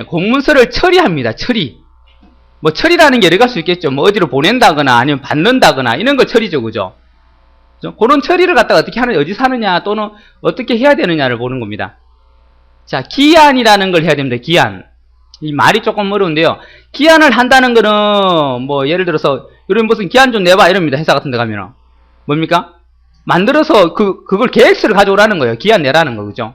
공문서를 처리합니다. 처리. 뭐 처리라는 게 여러 가지 수 있겠죠. 뭐 어디로 보낸다거나 아니면 받는다거나 이런 걸 처리죠. 그죠? 그런 처리를 갖다가 어떻게 하느냐, 어디서 하느냐 또는 어떻게 해야 되느냐를 보는 겁니다. 자, 기한이라는 걸 해야 됩니다. 기한. 이 말이 조금 어려운데요. 기한을 한다는 거는 뭐 예를 들어서 이런 무슨 기한 좀 내봐 이럽니다. 회사 같은 데 가면은. 뭡니까? 만들어서 그걸 계획서를 가져오라는 거예요. 기한 내라는 거. 그죠?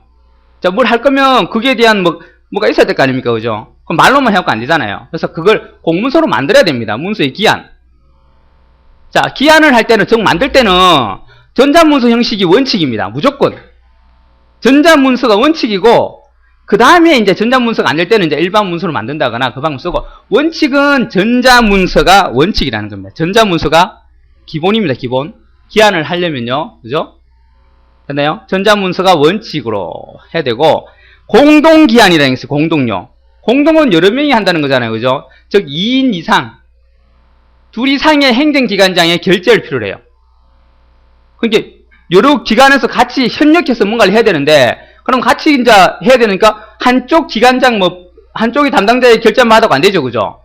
자, 뭘 할 거면 그게 대한 뭐가 있어야 될 거 아닙니까? 그죠? 그럼 말로만 해갖고 안 되잖아요. 그래서 그걸 공문서로 만들어야 됩니다. 문서의 기한. 자, 기한을 할 때는, 만들 때는 전자문서 형식이 원칙입니다. 무조건. 전자문서가 원칙이고, 그 다음에 이제 전자문서가 안 될 때는 이제 일반 문서로 만든다거나 그 방법 쓰고, 원칙은 전자문서가 원칙이라는 겁니다. 전자문서가 기본입니다. 기본. 기한을 하려면요. 그죠? 됐나요? 전자문서가 원칙으로 해야 되고, 공동기한이라는 게 있어요. 공동요. 공동은 여러 명이 한다는 거잖아요. 그죠? 즉, 2인 이상, 2 이상의 행정기관장의 결재를 필요로 해요. 그러니까, 여러 기관에서 같이 협력해서 뭔가를 해야 되는데, 그럼 같이 이제 해야 되니까, 한쪽 기관장, 한쪽이 담당자의 결재만 받아도 안 되죠. 그죠?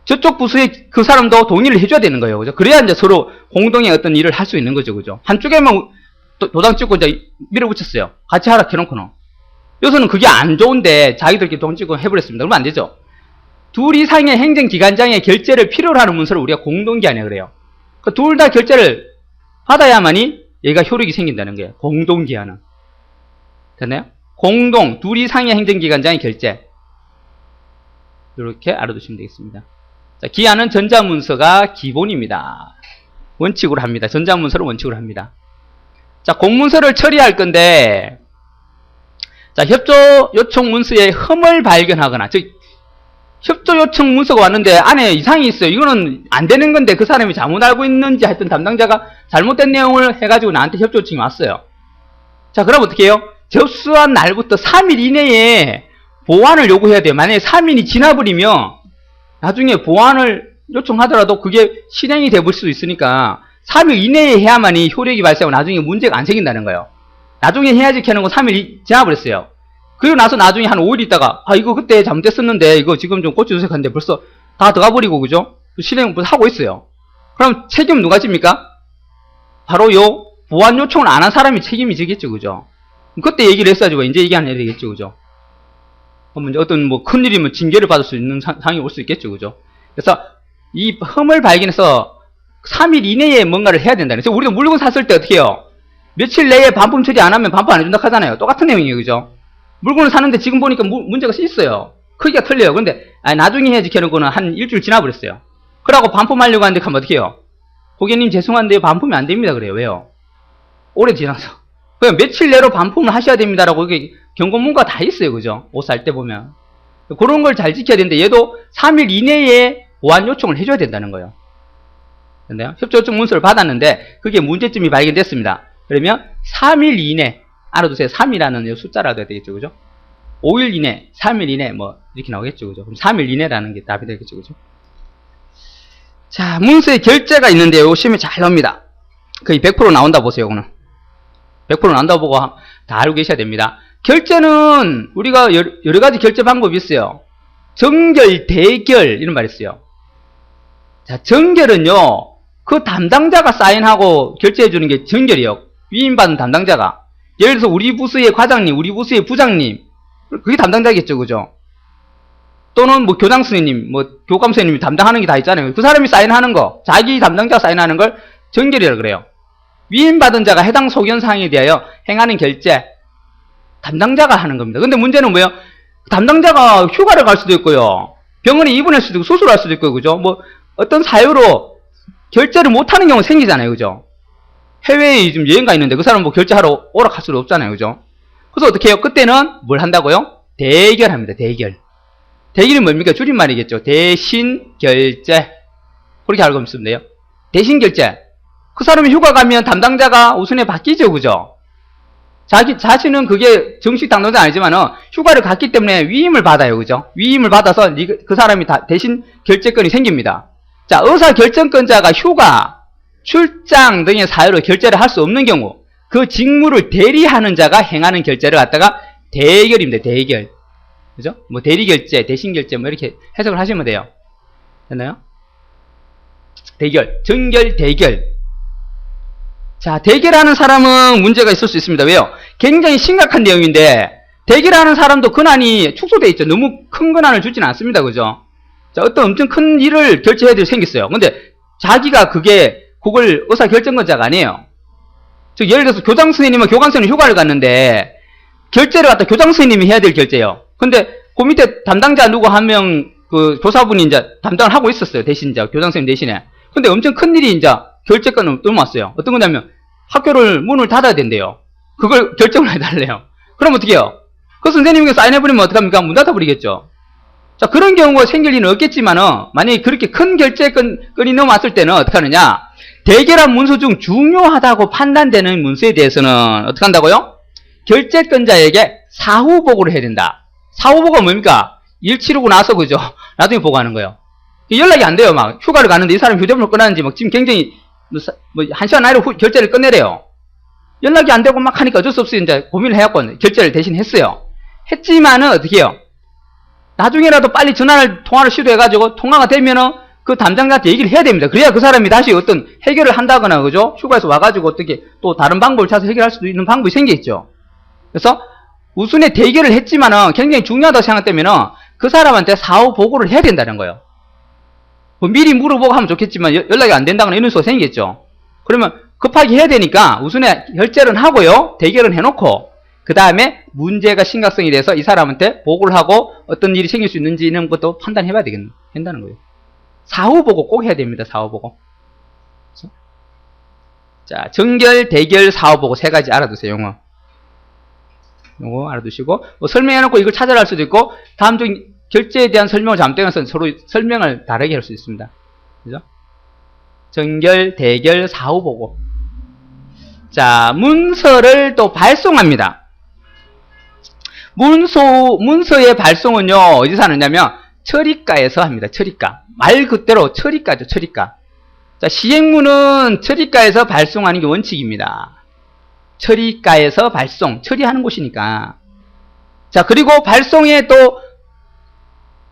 저쪽 부서의 그 사람도 동의를 해줘야 되는 거예요. 그죠? 그래야 이제 서로 공동의 어떤 일을 할 수 있는 거죠. 그죠? 한쪽에만 도장 찍고 이제 밀어붙였어요. 같이 하라 켜놓고는. 여기서는 그게 안 좋은데 자기들끼리 돈 찍고 해버렸습니다. 그러면 안 되죠. 2 이상의 행정기관장의 결재를 필요로 하는 문서를 우리가 공동기한이라 그래요. 둘 다 결재를 받아야만이 얘가 효력이 생긴다는 거예요. 공동기한은. 됐나요? 공동, 2 이상의 행정기관장의 결재. 이렇게 알아두시면 되겠습니다. 자, 기한은 전자문서가 기본입니다. 원칙으로 합니다. 전자문서를 원칙으로 합니다. 자, 공문서를 처리할 건데, 자, 협조 요청 문서에 흠을 발견하거나, 즉, 협조 요청 문서가 왔는데 안에 이상이 있어요. 이거는 안 되는 건데 그 사람이 잘못 알고 있는지 하여튼 담당자가 잘못된 내용을 해가지고 나한테 협조 요청이 왔어요. 자, 그럼 어떻게 해요? 접수한 날부터 3일 이내에 보완을 요구해야 돼요. 만약에 3일이 지나버리면 나중에 보완을 요청하더라도 그게 실행이 돼볼 수도 있으니까 3일 이내에 해야만이 효력이 발생하고 나중에 문제가 안 생긴다는 거예요. 나중에 해야지 하는 건 3일이 지나버렸어요. 그리고 나서 나중에 한 5일 있다가 이거 그때 잘못됐었는데 이거 지금 좀 고쳐주세요 하는데 벌써 다 들어가버리고 그죠? 실행 벌써 하고 있어요. 그럼 책임 누가 집니까? 바로 요 보완 요청을 안 한 사람이 책임이 지겠죠. 그죠? 그때 얘기를 했어야지 이제 얘기 안 해야 되겠죠. 그죠? 어떤 큰일이면 징계를 받을 수 있는 상황이 올 수 있겠죠. 그죠? 그래서 이 흠을 발견해서 3일 이내에 뭔가를 해야 된다는 거예요. 우리가 물건 샀을 때 어떻게 해요? 며칠 내에 반품 처리 안 하면 반품 안 해준다 하잖아요. 똑같은 내용이에요. 그죠? 물건을 사는데 지금 보니까 문제가 있어요. 크기가 틀려요. 근데 나중에 해야지 하는 거는 한 일주일 지나버렸어요. 그러고 반품하려고 하는데 가면 어떻게 해요? 고객님 죄송한데요. 반품이 안 됩니다. 그래요. 왜요? 오래 지나서. 그냥 며칠 내로 반품을 하셔야 됩니다라고 이게 경고문구가 다 있어요. 그죠? 옷 살 때 보면. 그런 걸 잘 지켜야 되는데 얘도 3일 이내에 보완 요청을 해줘야 된다는 거예요. 근데요? 협조 요청 문서를 받았는데 그게 문제점이 발견됐습니다. 그러면 3일 이내, 알아두세요. 3이라는 숫자를 알아야 되겠죠. 그죠? 5일 이내, 3일 이내, 이렇게 나오겠죠. 그죠? 그럼 3일 이내라는 게 답이 되겠죠. 그죠? 자, 문서의 결재가 있는데요. 시험에 잘 나옵니다. 거의 100% 나온다 보세요. 이거는. 100% 나온다 보고 다 알고 계셔야 됩니다. 결재는 우리가 여러 가지 결재 방법이 있어요. 정결, 대결, 이런 말이 있어요. 자, 정결은요, 그 담당자가 사인하고 결재해주는 게 정결이에요. 위임받은 담당자가. 예를 들어서 우리 부서의 과장님, 우리 부서의 부장님, 그게 담당자겠죠. 그죠? 또는 교장 선생님, 교감 선생님이 담당하는 게 다 있잖아요. 그 사람이 사인하는 거, 자기 담당자가 사인하는 걸 정결이라고 그래요. 위임받은 자가 해당 소견사항에 대하여 행하는 결재, 담당자가 하는 겁니다. 근데 문제는 뭐예요? 담당자가 휴가를 갈 수도 있고요. 병원에 입원할 수도 있고, 수술할 수도 있고, 그죠? 어떤 사유로 결재를 못하는 경우가 생기잖아요. 그죠? 해외에 지금 여행 가 있는데 그 사람 결제하러 오락할 수도 없잖아요. 그죠? 그래서 어떻게 해요? 그때는 뭘 한다고요? 대결합니다. 대결. 대결이 뭡니까? 줄임말이겠죠. 대신 결제. 그렇게 알고 있으면 돼요. 대신 결제. 그 사람이 휴가 가면 담당자가 우선에 바뀌죠. 그죠? 자신은 그게 정식 담당자는 아니지만은 휴가를 갔기 때문에 위임을 받아요. 그죠? 위임을 받아서 그 사람이 대신 결제권이 생깁니다. 자, 의사결정권자가 휴가, 출장 등의 사유로 결제를 할 수 없는 경우 그 직무를 대리하는 자가 행하는 결제를 갖다가 대결입니다. 대결. 그죠? 뭐 대리결제, 대신결제 뭐 이렇게 해석을 하시면 돼요. 됐나요? 대결, 정결, 대결. 자, 대결하는 사람은 문제가 있을 수 있습니다. 왜요? 굉장히 심각한 내용인데 대결하는 사람도 권한이 축소되어 있죠. 너무 큰 권한을 주지는 않습니다. 그죠? 자, 어떤 엄청 큰 일을 결제해야 될 생겼어요. 근데 자기가 그걸 의사결정권자가 아니에요. 즉, 예를 들어서 교장 선생님은 교감 선생님 휴가를 갔는데 결제를 갖다 교장 선생님이 해야 될 결제예요. 근데 그 밑에 담당자 누구 한 명 그 교사분이 이제 담당을 하고 있었어요. 대신 이제 교장 선생님 대신에. 근데 엄청 큰 일이 이제 결제권을 넘어왔어요. 어떤 거냐면 학교를 문을 닫아야 된대요. 그걸 결정을 해달래요. 그럼 어떻게 해요? 그 선생님에게 사인해버리면 어떡합니까? 문 닫아버리겠죠. 자, 그런 경우가 생길 리는 없겠지만은 만약에 그렇게 큰 결제권이 넘어왔을 때는 어떻게 하느냐? 대결한 문서 중 중요하다고 판단되는 문서에 대해서는 어떻게 한다고요? 결제권자에게 사후 보고를 해야 된다. 사후 보고가 뭡니까? 일 치르고 나서 그죠? 나중에 보고하는 거예요. 연락이 안 돼요. 막 휴가를 가는데 이 사람이 휴대폰을 꺼놨는지 막 지금 굉장히 뭐 한 시간 안에 결제를 끝내래요. 연락이 안 되고 막 하니까 어쩔 수 없이 이제 고민을 해갖고 결제를 대신 했어요. 했지만은 어떻게 해요? 나중에라도 빨리 통화를 시도해가지고 통화가 되면은 그 담당자한테 얘기를 해야 됩니다. 그래야 그 사람이 다시 어떤 해결을 한다거나 그죠? 휴가에서 와가지고 어떻게 또 다른 방법을 찾아서 해결할 수도 있는 방법이 생기겠죠. 그래서 우선에 대결을 했지만은 굉장히 중요하다고 생각되면은 그 사람한테 사후 보고를 해야 된다는 거예요. 뭐 미리 물어보고 하면 좋겠지만 연락이 안 된다거나 이런 수가 생기겠죠. 그러면 급하게 해야 되니까 우선에 결제를 하고요. 대결은 해놓고 그 다음에 문제가 심각성이 돼서 이 사람한테 보고를 하고 어떤 일이 생길 수 있는지 이런 것도 판단해봐야 된다는 거예요. 사후 보고 꼭 해야 됩니다. 사후 보고. 자, 정결, 대결, 사후 보고 세 가지 알아두세요. 요거 알아두시고 뭐 설명해놓고 이걸 찾아라 할 수도 있고 다음 중 결제에 대한 설명을 잘못해서 서로 설명을 다르게 할 수 있습니다. 그죠? 정결, 대결, 사후 보고. 자, 문서를 또 발송합니다. 문서의 발송은요, 어디서 하느냐면, 처리과에서 합니다. 처리과. 말 그대로 처리과죠, 처리과. 자, 시행문은 처리과에서 발송하는 게 원칙입니다. 처리과에서 처리하는 곳이니까. 자, 그리고 발송에 또,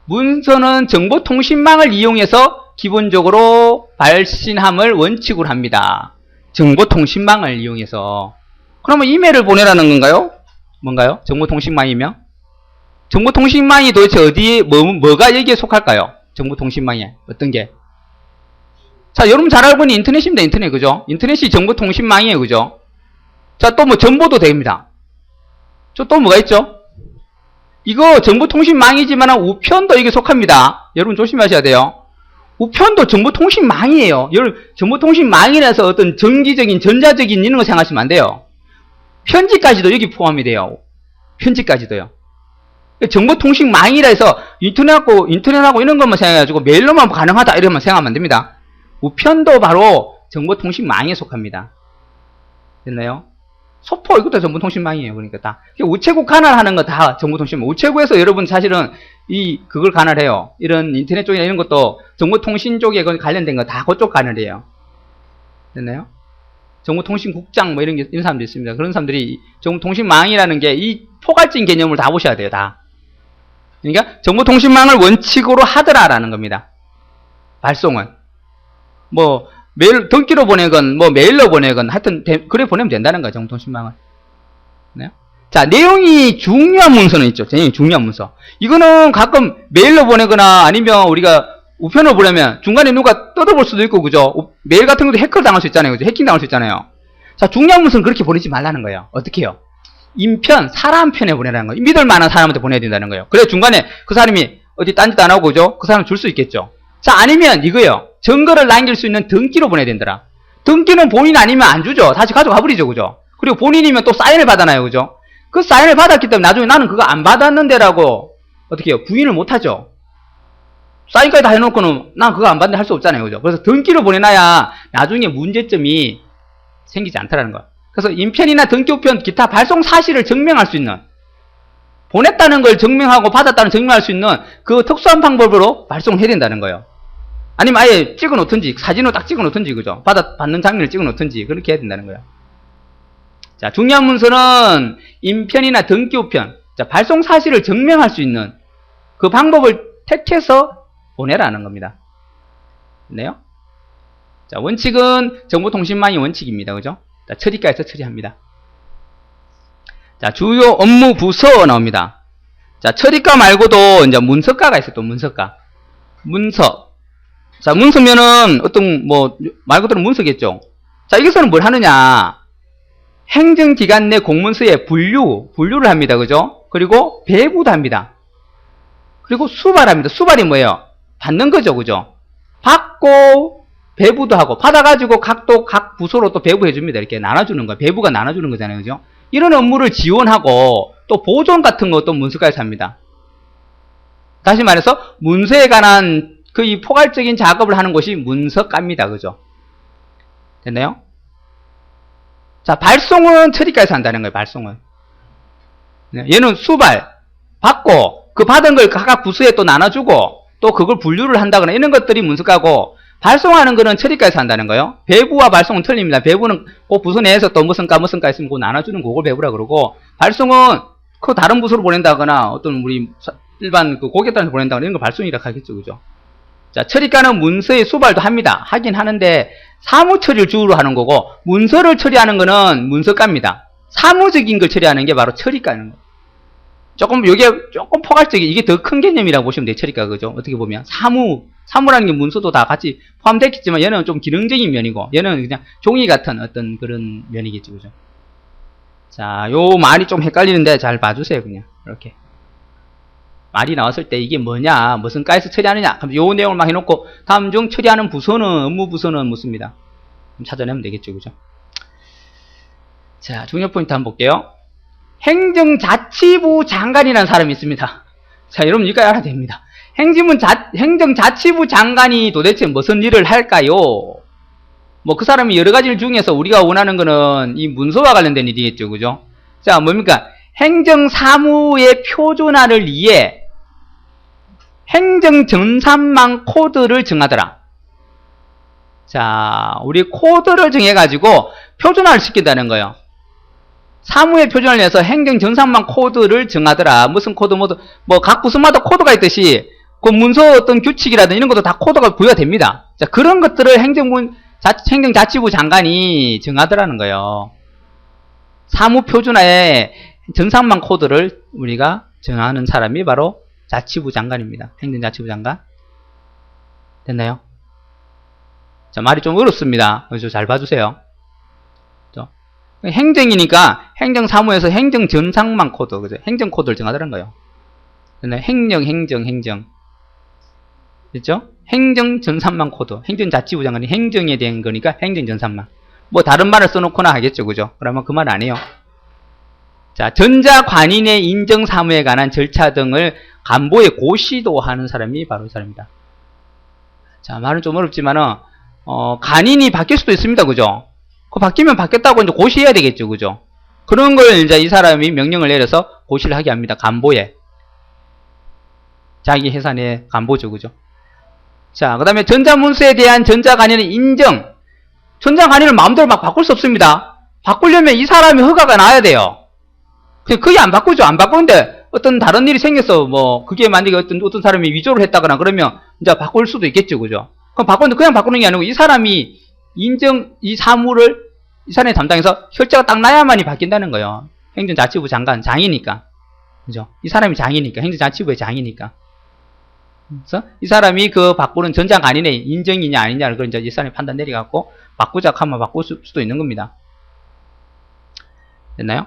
문서는 정보통신망을 이용해서 기본적으로 발신함을 원칙으로 합니다. 정보통신망을 이용해서. 그러면 이메일을 보내라는 건가요? 뭔가요? 정보통신망이면? 정보통신망이 도대체 어디에, 뭐가 여기에 속할까요? 정보통신망에. 어떤 게? 자, 여러분 잘 알고 있는 인터넷입니다. 인터넷, 그죠? 인터넷이 정보통신망이에요. 그죠? 자, 또 뭐 정보도 됩니다. 또 뭐가 있죠? 이거 정보통신망이지만 우편도 이게 속합니다. 여러분 조심하셔야 돼요. 우편도 정보통신망이에요. 여러분 정보통신망이라서 어떤 전기적인 전자적인 이런 거 생각하시면 안 돼요. 편지까지도 여기 포함이 돼요. 편지까지도요. 정보통신망이라 해서 인터넷하고 이런 것만 생각해가지고 메일로만 가능하다 이러면 생각하면 안 됩니다. 우편도 바로 정보통신망에 속합니다. 됐나요? 소포 이것도 정보통신망이에요. 그러니까 다 우체국 관할하는 거 다 정보통신망. 우체국에서 여러분 사실은 그걸 관할해요. 이런 인터넷 쪽이나 이런 것도 정보통신 쪽에 관련된 거 다 그쪽 관할해요. 됐나요? 정보통신국장 뭐 이런 사람도 있습니다. 그런 사람들이 정보통신망이라는 게 이 포괄적인 개념을 다 보셔야 돼요. 다. 그러니까 정보통신망을 원칙으로 하더라라는 겁니다. 발송은 뭐 메일 등기로 보내건 뭐 메일로 보내건 하여튼 그래 보내면 된다는 거예요. 정보통신망을. 네? 자, 내용이 중요한 문서는 있죠. 내용이 중요한 문서. 이거는 가끔 메일로 보내거나 아니면 우리가 우편으로 보내면 중간에 누가 뜯어볼 수도 있고 그죠? 메일 같은 것도 해커 당할 수 있잖아요. 그죠? 해킹 당할 수 있잖아요. 자, 중요한 문서는 그렇게 보내지 말라는 거예요. 어떻게 해요? 인편, 사람 편에 보내라는 거예요. 믿을 만한 사람한테 보내야 된다는 거예요. 그래 중간에 그 사람이 어디 딴짓 안 하고 그죠? 그 사람 줄 수 있겠죠. 자, 아니면 이거예요. 증거를 남길 수 있는 등기로 보내야 된다라. 등기는 본인 아니면 안 주죠. 다시 가져가 버리죠. 그죠? 그리고 본인이면 또 사인을 받아놔요. 그죠? 그 사인을 받았기 때문에 나중에 나는 그거 안 받았는데라고 어떻게 해요? 부인을 못 하죠. 사인까지 다 해놓고는 난 그거 안 받는데 할 수 없잖아요. 그죠? 그래서 등기로 보내놔야 나중에 문제점이 생기지 않다라는 거예요. 그래서 인편이나 등기 우편 기타 발송 사실을 증명할 수 있는 보냈다는 걸 증명하고 받았다는 증명할 수 있는 그 특수한 방법으로 발송을 해야 된다는 거예요. 아니면 아예 찍어 놓든지 사진으로 딱 찍어 놓든지 그죠? 받는 장면을 찍어 놓든지 그렇게 해야 된다는 거예요. 자, 중요한 문서는 인편이나 등기 우편 자, 발송 사실을 증명할 수 있는 그 방법을 택해서 보내라는 겁니다. 네요? 자, 원칙은 정보통신망의 원칙입니다. 그죠? 자, 처리과에서 처리합니다. 자, 주요 업무 부서 나옵니다. 자, 처리과 말고도 이제 문서과가 있어요. 또 문서과. 문서. 자, 문서면은 어떤 말 그대로 문서겠죠. 자, 여기서는 뭘 하느냐? 행정기관 내 공문서에 분류를 합니다. 그죠? 그리고 배부도 합니다. 그리고 수발합니다. 수발이 뭐예요? 받는 거죠. 그죠? 받고 배부도 하고, 받아가지고 각 부서로 또 배부해줍니다. 이렇게 나눠주는 거. 배부가 나눠주는 거잖아요. 그죠? 이런 업무를 지원하고, 또 보존 같은 것도 문서과에서 합니다. 다시 말해서, 문서에 관한 이 포괄적인 작업을 하는 곳이 문서과입니다. 그죠? 됐나요? 자, 발송은 처리과에서 한다는 거예요. 발송은. 얘는 수발, 받고, 그 받은 걸 각각 부서에 또 나눠주고, 또 그걸 분류를 한다거나 이런 것들이 문서과고, 발송하는 거는 처리과에서 한다는 거예요. 배부와 발송은 틀립니다. 배부는 그 부서 내에서 또 무슨 과 있으면 그거 나눠주는 그걸 배부라 그러고, 발송은 그 다른 부서로 보낸다거나, 어떤 우리 일반 그 고객들한테 보낸다거나 이런 거 발송이라 하겠죠. 그죠? 자, 처리과는 문서의 수발도 합니다. 하긴 하는데, 사무 처리를 주로 하는 거고, 문서를 처리하는 거는 문서과입니다. 사무적인 걸 처리하는 게 바로 처리과는 거예요. 요게 조금 포괄적인, 이게 더 큰 개념이라고 보시면 돼요. 처리과. 그죠? 어떻게 보면. 사무라는 게 문서도 다 같이 포함되겠지만, 얘는 좀 기능적인 면이고, 얘는 그냥 종이 같은 어떤 그런 면이겠죠. 그죠? 자, 요 말이 좀 헷갈리는데 잘 봐주세요. 그냥. 이렇게. 말이 나왔을 때 이게 뭐냐, 무슨 과에서 처리하느냐, 그럼 요 내용을 막 해놓고, 다음 중 처리하는 부서는, 업무 부서는 묻습니다. 찾아내면 되겠죠. 그죠? 자, 중요 포인트 한번 볼게요. 행정자치부 장관이라는 사람이 있습니다. 자, 여러분 이거 알아야 됩니다. 행정자치부 장관이 도대체 무슨 일을 할까요? 그 사람이 여러 가지 일 중에서 우리가 원하는 거는 이 문서와 관련된 일이겠죠. 그죠? 자, 뭡니까? 행정사무의 표준화를 위해 행정전산망 코드를 정하더라. 자, 우리 코드를 정해가지고 표준화를 시킨다는 거예요. 사무의 표준화를 위해서 행정전산망 코드를 정하더라. 무슨 코드, 각 부서마다 코드가 있듯이 그 문서 어떤 규칙이라든지 이런 것도 다 코드가 부여가 됩니다. 자, 그런 것들을 행정자치부 장관이 정하더라는 거예요. 사무 표준화에 전산망 코드를 우리가 정하는 사람이 바로 자치부 장관입니다. 행정자치부 장관. 됐나요? 자, 말이 좀 어렵습니다. 그래서 잘 봐주세요. 행정이니까 행정사무에서 행정전산망 코드, 그죠? 행정 코드를 정하더라는 거예요. 됐나요? 행정. 됐죠? 행정전산망 코드. 행정자치부 장관이 행정에 대한 거니까 행정전산망. 다른 말을 써놓거나 하겠죠. 그죠? 그러면 그 말 안 해요. 자, 전자관인의 인정사무에 관한 절차 등을 간보에 고시도 하는 사람이 바로 이 사람입니다. 자, 말은 좀 어렵지만은, 관인이 바뀔 수도 있습니다. 그죠? 바뀌면 바뀌었다고 이제 고시해야 되겠죠. 그죠? 그런 걸 이제 이 사람이 명령을 내려서 고시를 하게 합니다. 간보에. 자기 회사 내 간보죠. 그죠? 자, 그 다음에 전자문서에 대한 전자관인의 인정. 전자관인을 마음대로 막 바꿀 수 없습니다. 바꾸려면 이 사람이 허가가 나야 돼요. 그게 안 바꾸죠. 안 바꾸는데 어떤 다른 일이 생겼어. 그게 만약에 어떤 사람이 위조를 했다거나 그러면 이제 바꿀 수도 있겠죠. 그죠? 그럼 바꾸는데 그냥 바꾸는 게 아니고 이 사람이 이 사무를 이 사람이 담당해서 혈자가 딱 나야만이 바뀐다는 거예요. 행정자치부 장관, 장이니까. 그죠? 이 사람이 장이니까. 행정자치부의 장이니까. 그래서 이 사람이 바꾸는 전자관인의 인정이냐 아니냐를 이제 이 사람이 판단 내려갖고 바꾸자 하면 바꿀 수도 있는 겁니다. 됐나요?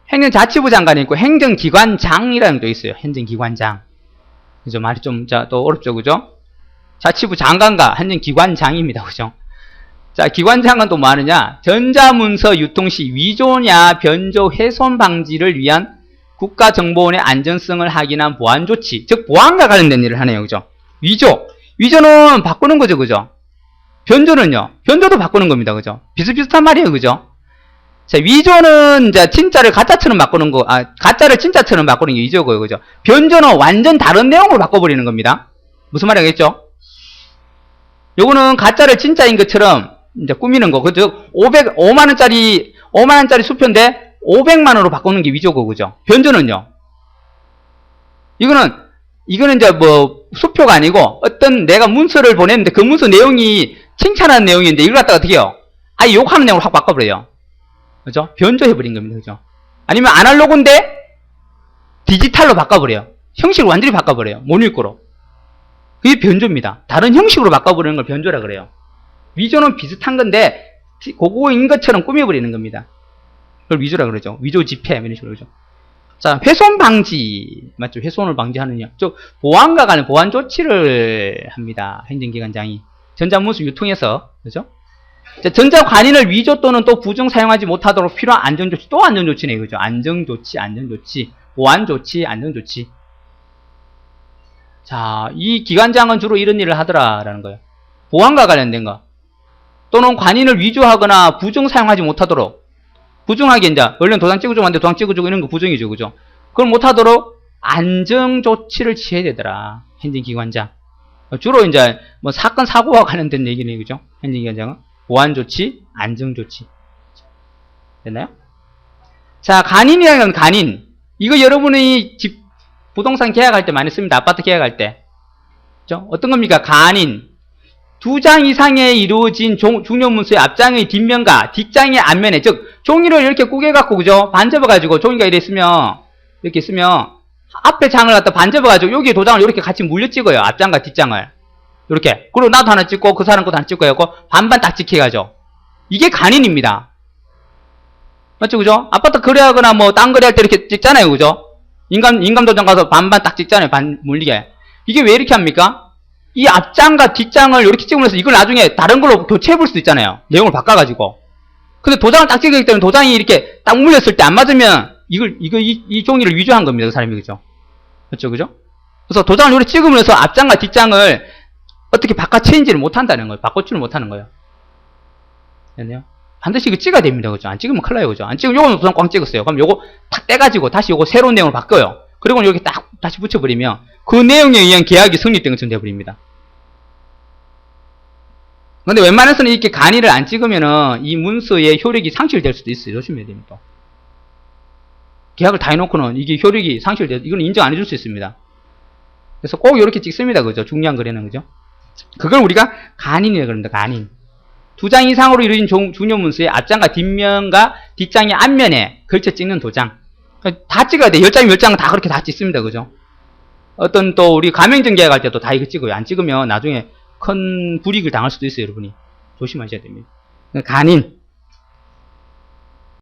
행정자치부 장관이 있고 행정기관장이라는 게 있어요. 행정기관장. 그죠? 말이 좀 또 어렵죠. 그죠? 자치부 장관과 행정기관장입니다. 그죠? 자, 기관장은 또 뭐 하느냐? 전자문서 유통 시 위조냐 변조 훼손 방지를 위한 국가정보원의 안전성을 확인한 보안 조치, 즉 보안과 관련된 일을 하네요. 그죠? 위조는 바꾸는 거죠. 그죠? 변조는요? 변조도 바꾸는 겁니다. 그죠? 비슷비슷한 말이에요. 그죠? 자, 위조는 이제 진짜를 가짜처럼 바꾸는 거, 가짜를 진짜처럼 바꾸는 게 위조고요. 그죠? 변조는 완전 다른 내용으로 바꿔버리는 겁니다. 무슨 말이겠죠? 요거는 가짜를 진짜인 것처럼 이제 꾸미는 거. 그죠? 5만원짜리 수표인데 500만원으로 바꾸는 게 위조고, 그죠? 변조는요? 이거는 이제 뭐, 수표가 아니고, 어떤 내가 문서를 보냈는데, 그 문서 내용이 칭찬하는 내용인데, 이걸 갖다가 어떻게 해요? 아예 욕하는 내용으로 확 바꿔버려요. 그죠? 변조해버린 겁니다. 그죠? 아니면 아날로그인데, 디지털로 바꿔버려요. 형식을 완전히 바꿔버려요. 못 읽고로. 그게 변조입니다. 다른 형식으로 바꿔버리는 걸 변조라 그래요. 위조는 비슷한 건데, 그거인 것처럼 꾸며버리는 겁니다. 그걸 위조라 그러죠. 위조 집행, 이런 식으로 그러죠. 자, 훼손 방지. 맞죠? 훼손을 방지하느냐. 보안과 관련 보안 조치를 합니다. 행정기관장이. 전자문서 유통에서. 그죠? 자, 전자관인을 위조 또는 또 부정 사용하지 못하도록 필요한 안전조치. 또 안전조치네. 그죠? 안전조치, 안전조치. 보안조치, 안전조치. 자, 이 기관장은 주로 이런 일을 하더라라는 거예요. 보안과 관련된 거. 또는 관인을 위조하거나 부정 사용하지 못하도록. 부정하게 이제 원래는 도장 찍어주면 안 돼. 도장 찍어주고 이런 거 부정이죠. 그죠? 그걸 못하도록 안정조치를 취해야 되더라. 행정기관장. 주로 이제 뭐 사건 사고와 관련된 얘기네. 그죠? 행정기관장은 보안조치, 안정조치. 됐나요? 자, 간인이라는 건 간인. 이거 여러분이 부동산 계약할 때 많이 씁니다. 아파트 계약할 때. 그죠? 어떤 겁니까? 간인. 2장 이상에 이루어진 중요문서의 앞장의 뒷면과 뒷장의 앞면에, 즉 종이를 이렇게 꾸겨갖고, 그죠? 반접어가지고 종이가 이렇게 있으면 앞에 장을 갖다 반접어가지고 여기에 도장을 이렇게 같이 물려 찍어요. 앞장과 뒷장을 이렇게. 그리고 나도 하나 찍고 그 사람 것도 하나 찍고 해갖고 반반 딱 찍혀가지고. 이게 간인입니다. 맞죠? 그죠? 아파트 거래하거나 뭐 딴 거래할 때 이렇게 찍잖아요. 그죠? 인감도장 가서 반반 딱 찍잖아요. 물리게. 이게 왜 이렇게 합니까? 이 앞장과 뒷장을 이렇게 찍으면서 이걸 나중에 다른 걸로 교체해 볼 수도 있잖아요. 내용을 바꿔가지고. 근데 도장을 딱 찍기 때문에 도장이 이렇게 딱 물렸을 때 안 맞으면 이 종이를 위조한 겁니다. 그 사람이. 그죠? 그렇죠? 그죠? 그래서 도장을 이렇게 찍으면서 앞장과 뒷장을 어떻게 바꿔 체인지를 못 한다는 거예요. 바꿔치를 못 하는 거예요. 됐네요? 반드시 이거 찍어야 됩니다. 그죠? 안 찍으면 큰일 나요. 그죠? 안 찍으면 요거는 도장 꽝 찍었어요. 그럼 요거 탁 떼가지고 다시 요거 새로운 내용을 바꿔요. 그리고 이렇게 딱 다시 붙여버리면 그 내용에 의한 계약이 성립된 것처럼 돼버립니다. 근데 웬만해서는 이렇게 간이를 안 찍으면은 이 문서의 효력이 상실될 수도 있어요. 조심해야 됩니다. 계약을 다 해놓고는 이게 효력이 이건 인정 안 해줄 수 있습니다. 그래서 꼭 이렇게 찍습니다. 그죠? 중요한 거래는. 그죠? 그걸 우리가 간인이라고 그럽니다. 간인. 2장 이상으로 이루어진 중요 문서의 앞장과 뒷면과 뒷장의 앞면에 걸쳐 찍는 도장. 다 찍어야 돼. 10장, 10장은 다 그렇게 다 찍습니다. 그죠? 어떤 또 우리 가맹점 계약할 때도 다 이거 찍어요. 안 찍으면 나중에 큰 불이익을 당할 수도 있어요. 여러분이. 조심하셔야 됩니다. 간인.